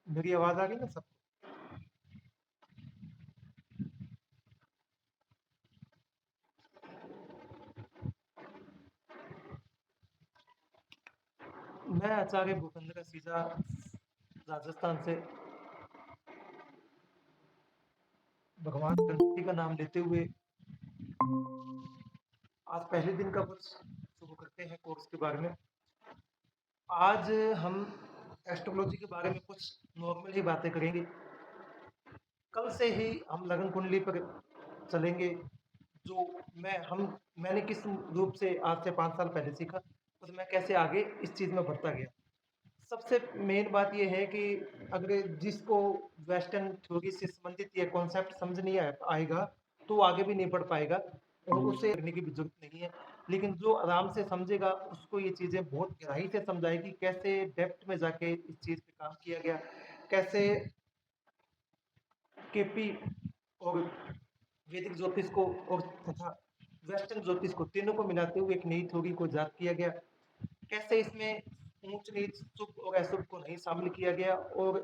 मेरी आवाज आ रही ना सब? मैं आचार्य भूपेंद्र सीजा, राजस्थान से। भगवान गणपति का नाम लेते हुए आज पहले दिन का कुछ शुरू करते हैं कोर्स के बारे में। आज हम एस्ट्रोलॉजी के बारे में कुछ नॉर्मल ही बातें करेंगे। कल से ही हम लगन कुंडली पर चलेंगे। जो मैंने किस रूप से आज से 5 साल पहले सीखा, और मैं कैसे आगे इस चीज़ में बढ़ता गया। सबसे मेन बात ये है कि अगर जिसको वेस्टर्न थ्योरी से संबंधित ये कॉन्सेप्ट समझ नहीं आएगा तो वो आगे भी नहीं बढ़ पाएगा, और उसे करने की भी जरूरत नहीं है। लेकिन जो आराम से समझेगा उसको ये चीज़ें बहुत गहराई से समझाएगी, कैसे डेप्थ में जाके इस चीज़ पे काम किया गया, कैसे केपी और वैदिक ज्योतिष को और तथा वेस्टर्न ज्योतिष को, तीनों को मिलाते हुए एक नई थ्योरी को इजाद किया गया। कैसे इसमें ऊंच नीच, शुभ और अशुभ को नहीं शामिल किया गया और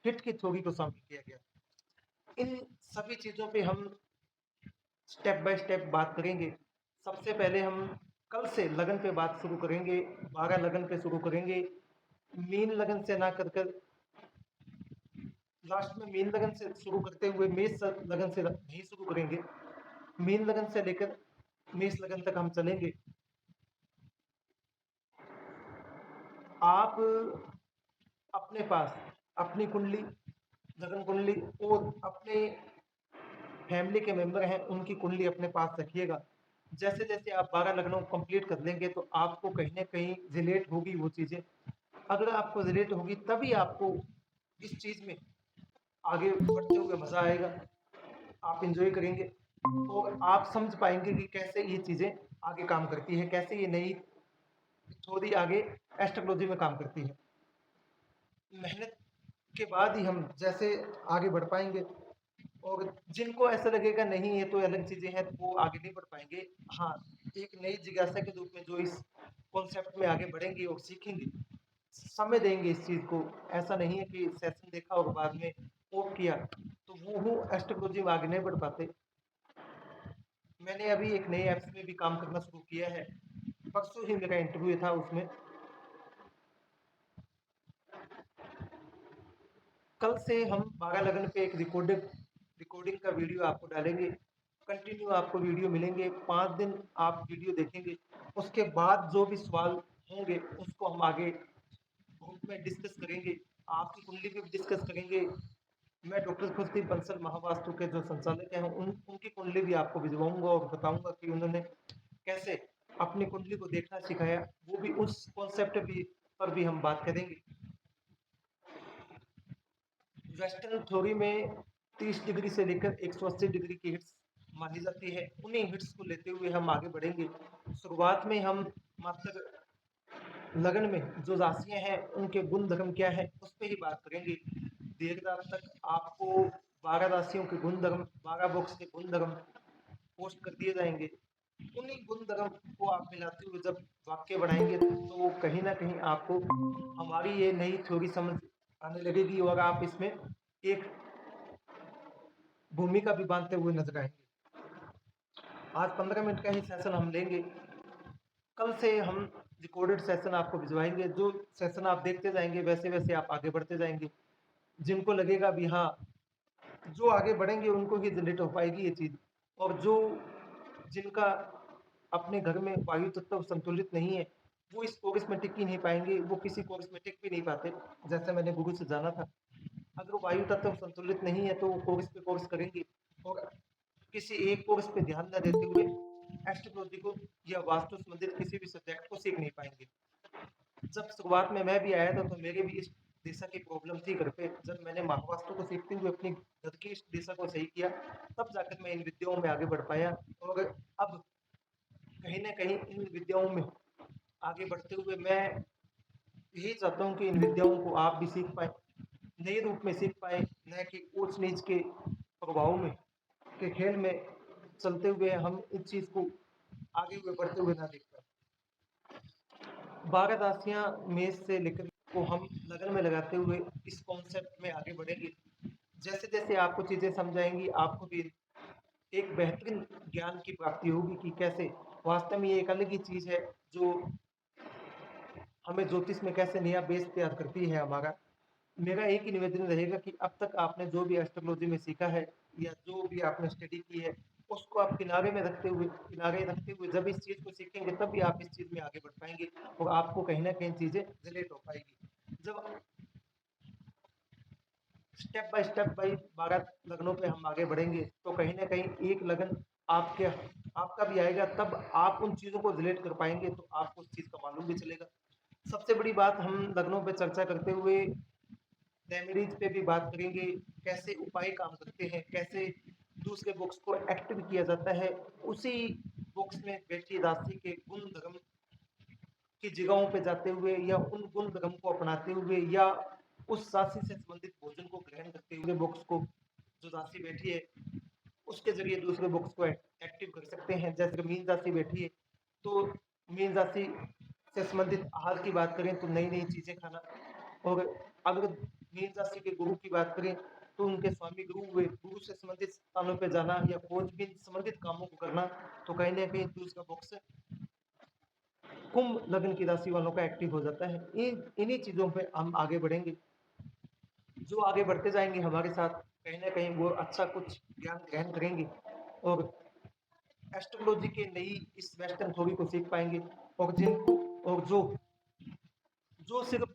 हिट की थ्योरी को शामिल किया गया। इन सभी चीजों पे हम स्टेप बाय स्टेप बात करेंगे। सबसे पहले हम कल से लगन पे बात शुरू करेंगे। 12 लगन पे शुरू करेंगे। मीन लगन से ना कर कर लास्ट में मीन लगन से शुरू करते हुए मेष लगन से नहीं शुरू करेंगे। मीन लगन से लेकर मेष लगन तक हम चलेंगे। आप अपने पास अपनी कुंडली, लगन कुंडली और अपने फैमिली के मेंबर हैं उनकी कुंडली अपने पास रखिएगा। जैसे जैसे आप 12 लग्नों कंप्लीट कर लेंगे तो आपको कहीं ना कहीं रिलेट होगी वो चीज़ें। अगर आपको रिलेट होगी तभी आपको इस चीज़ में आगे बढ़ते हुए मज़ा आएगा, आप इंजॉय करेंगे और आप समझ पाएंगे कि कैसे ये चीज़ें आगे काम करती है, कैसे ये नई थ्योरी आगे एस्ट्रोलॉजी में काम करती है। मेहनत के बाद ही हम जैसे आगे बढ़ पाएंगे। और जिनको ऐसा लगेगा नहीं ये तो अलग चीजें हैं, तो वो आगे नहीं बढ़ पाएंगे। हाँ, एक नई जिज्ञासा के रूप में जो इस कॉन्सेप्ट में आगे बढ़ेंगे और सीखेंगे, समय देंगे इस चीज को। ऐसा नहीं है कि सेशन देखा और बाद में ऑफ किया तो वो एस्ट्रोलॉजी में आगे नहीं बढ़ पाते। मैंने अभी एक नए ऐप्स में भी काम करना शुरू किया है। परसों ही मेरा इंटरव्यू था उसमें। कल से हम 12 लगन पे एक रिकॉर्डिंग का वीडियो आपको डालेंगे। कंटिन्यू आपको वीडियो मिलेंगे, 5 दिन आप वीडियो देखेंगे। उसके बाद जो भी सवाल होंगे उसको हम आगे ग्रुप में डिस्कस करेंगे। आपकी कुंडली पे भी डिस्कस करेंगे। मैं डॉक्टर खुर्शीद बंसल महावास्तु के जो संचालक हैं उनकी कुंडली भी आपको भिजवाऊंगा और बताऊंगा कि उन्होंने कैसे अपनी कुंडली को देखना सिखाया। वो भी उस कॉन्सेप्ट भी पर भी हम बात करेंगे। वेस्टर्न थ्योरी में 30 डिग्री से लेकर 180 डिग्री की हिट्स मानी जाती है। उन्हीं हिट्स को लेते हुए हम आगे बढ़ेंगे। शुरुआत में हम मात्र लगन में जो राशियां हैं उनके गुण धर्म क्या है उस पर ही बात करेंगे। देर रात तक आपको 12 राशियों के गुण धर्म, 12 बॉक्स के गुण धर्म पोस्ट कर दिए जाएंगे। उन्हीं गुण धर्म को आप मिलाते हुए जब वाक्य बनाएंगे तो कहीं ना कहीं आपको हमारी ये नई थ्योरी समझ आने लगेगी और आप इसमें एक भूमिका भी बांधते हुए नजर आएंगे। आज 15 मिनट का ही सेशन हम लेंगे। कल से हम रिकॉर्डेड सेशन आपको भिजवाएंगे। जो सेशन आप देखते जाएंगे वैसे वैसे आप आगे बढ़ते जाएंगे। जिनको लगेगा भी हाँ, जो आगे बढ़ेंगे उनको ही जनरेट हो पाएगी ये चीज़। और जो जिनका अपने घर में वायु तत्व संतुलित नहीं है वो इस कोर्स में टिक ही नहीं पाएंगे, वो किसी कोर्स में टिक भी नहीं पाते। जैसे मैंने गुरु से जाना था, अगर वो वायु तत्व संतुलित नहीं है तो वो कोर्स पे कोर्स करेंगे और किसी एक कोर्स पे ध्यान न देते हुए एस्ट्रोलॉजी को या वास्तु संबंधित किसी भी सब्जेक्ट को सीख नहीं पाएंगे। जब शुरुआत में मैं भी आया था तो मेरे भी इस दिशा की प्रॉब्लम थी घर पे। जब मैंने महावास्तु को सीखते हुए अपनी घर की इस दिशा को सही किया तब जाकर मैं इन विद्याओं में आगे बढ़ पाया। और अब कहीं ना कहीं इन विद्याओं में आगे बढ़ते हुए मैं यही चाहता हूँ कि इन विद्याओं को आप भी सीख पाए, नए रूप में सीख पाए, न कि ऊंच नीच के प्रभाव में के खेल में चलते हुए हम इस चीज को आगे हुए बढ़ते हुए ना देख पाए। 12 राशियां मेष से लेकर को हम लगन में लगाते हुए इस कॉन्सेप्ट में आगे बढ़ेंगे। जैसे-जैसे आपको चीज़ें समझाएँगी, आपको भी एक बेहतरीन ज्ञान की प्राप्ति होगी कि कैसे वास्तव में ये एक अलग ही चीज़ है, जो हमें ज्योतिष में कैसे नया बेस तैयार करती है हमारा। मेरा एक ही निवेदन रहेगा कि अब तक आपने जो भी एस्ट्रोलॉजी में सीखा है या जो भी आपने स्टडी की है, उसको आप किनारे रखते हुए जब इस चीज़ को सीखेंगे तब भी आप इस चीज़ में आगे बढ़ पाएँगे और आपको कहीं न कहीं चीज़ें रिलेट हो पाएगी। जब स्टेप बाय 12 लगनों पे हम आगे बढ़ेंगे, तो कहीं न कहीं एक लगन आपके आपका भी आएगा, तब आप उन चीज़ों को रिलेट कर पाएँगे, तो आपको उस चीज़ का मालूम भी चलेगा। सबसे बड़ी बात हम लगनों पे चर्चा करते हुए रेमेडीज पे भी बात करेंगे, कैसे उपाय काम करते हैं, कैसे दूसरे बुक्स को एक्टिव किया जाता है, उसी बुक्स में बैठी राशि के गुण धर्म की जगहों पे जाते हुए या उन गुण धर्म को अपनाते हुए या उस राशि से संबंधित भोजन को ग्रहण करते हुए बुक्स को जो राशि बैठी है उसके जरिए दूसरे बुक्स को एक्टिव कर सकते हैं। जैसे मीन राशि बैठी है, तो मीन राशि से संबंधित आहार की बात करें तो नई नई चीजें खाना, और अगर मीन राशि के गुरु की बात करें तो उनके स्वामी गुरु हुए, गुरु से संबंधित स्थानों पर जाना या खोजबीन संबंधित कामों को करना, तो कहीं ना कहीं दूसरा बुक्स कुंभ लग्न की राशि वालों का एक्टिव हो जाता है। इन्हीं चीजों पे हम आगे बढ़ेंगे। जो आगे बढ़ते जाएंगे हमारे साथ, कहीं ना कहीं वो अच्छा कुछ ज्ञान ग्रहण करेंगे और एस्ट्रोलॉजी के नई इस वेस्टर्न थ्योरी को सीख पाएंगे। और जिन और जो सिर्फ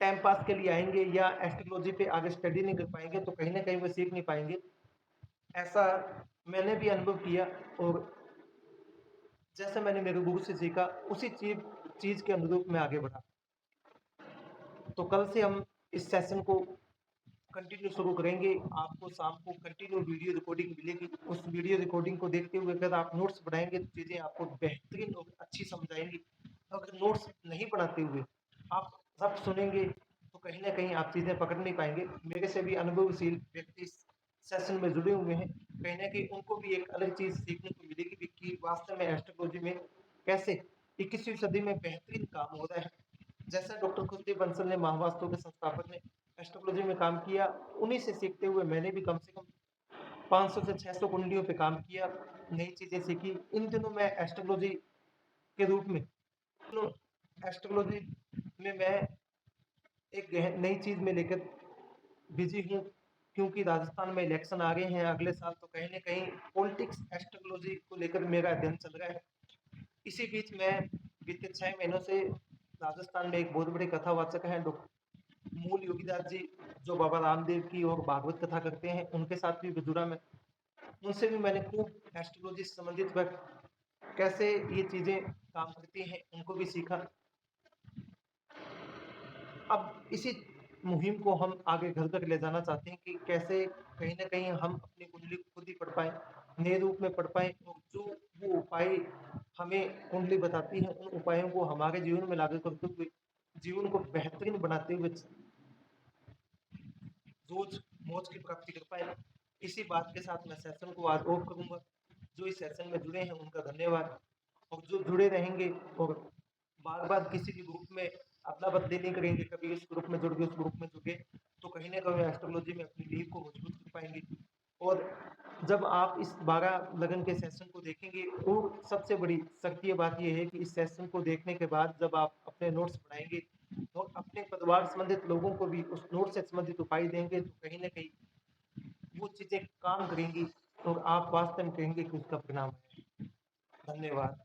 टाइम पास के लिए आएंगे या एस्ट्रोलॉजी पे आगे स्टडी नहीं कर पाएंगे, तो कहीं ना कहीं वो सीख नहीं पाएंगे। ऐसा मैंने भी अनुभव किया, और जैसे मैंने मेरे गुरु से सीखा उसी चीज चीज के अनुरूप मैं आगे बढ़ा। तो कल से हम इस सेशन को कंटिन्यू शुरू करेंगे। आपको शाम को कंटिन्यू वीडियो रिकॉर्डिंग मिलेगी। उस वीडियो रिकॉर्डिंग को देखते हुए अगर आप नोट्स बनाएंगे तो चीज़ें आपको बेहतरीन और अच्छी समझ आएंगी। अगर नोट्स नहीं बनाते हुए आप सब सुनेंगे तो कहीं ना कहीं आप चीज़ें पकड़ नहीं पाएंगे। मेरे से भी अनुभवशील व्यक्ति इस सेशन में जुड़े हुए हैं, कहीं ना कहीं उनको भी एक अलग चीज़ सीखने को मिलेगी कि वास्तव में एस्ट्रोलॉजी में कैसे 21वीं सदी में बेहतरीन काम हो रहा है। जैसा डॉक्टर कुलदीप बंसल ने महावास्तु के संस्थापक ने एस्ट्रोलॉजी में काम किया, उन्हीं से सीखते हुए मैंने भी कम से कम 500 से 600 कुंडलियों पे काम किया, नई चीजें सीखी। इन दिनों मैं एस्ट्रोलॉजी के रूप में एस्ट्रोलॉजी में मैं एक नई चीज में लेकर बिजी हूँ, क्योंकि राजस्थान में इलेक्शन आ गए हैं अगले साल, तो कहीं ना कहीं पॉलिटिक्स एस्ट्रोलॉजी को लेकर मेरा अध्ययन चल रहा है। इसी बीच मैं बीते 6 महीनों से राजस्थान में एक बहुत बड़े कथावाचक हैं डॉक्टर मूल योगीदास जी, जो बाबा रामदेव की और भागवत कथा करते हैं, उनके साथ भी जुड़ा मैं। उनसे भी मैंने खूब एस्ट्रोलॉजी से संबंधित कैसे ये चीजें काम करती हैं उनको भी सीखा। अब इसी मुहिम को हम आगे घर तक ले जाना चाहते हैं कि कैसे कहीं ना कहीं हम अपनी कुंडली को खुद ही पढ़ पाए, नए रूप में पढ़ पाए, और जो वो उपाय हमें कुंडली बताती है उन उपायों को हमारे जीवन में लागू करते हुए जीवन को बेहतरीन बनाते हुए रोज मौज की प्राप्ति कर पाए। इसी बात के साथ मैं सेशन को आज ऑफ करूंगा। जो इस सेशन में जुड़े हैं उनका धन्यवाद, और जो जुड़े रहेंगे और बार बार किसी भी ग्रुप में अदला बदली नहीं करेंगे, कभी इस ग्रुप में जुड़ गए उस ग्रुप में जुड़ गए, तो कहीं ना कहीं एस्ट्रोलॉजी में अपनी लीव को मजबूत कर पाएंगे। और जब आप इस 12 लगन के सेशन को देखेंगे, और सबसे बड़ी शक्ति बात यह है कि इस सेशन को देखने के बाद जब आप अपने नोट्स बनाएंगे और अपने परिवार संबंधित लोगों को भी उस नोट से संबंधित उपाय देंगे, तो कहीं ना कहीं वो चीजें काम करेंगी और आप वास्तव में कहेंगे कि उसका परिणाम है। धन्यवाद।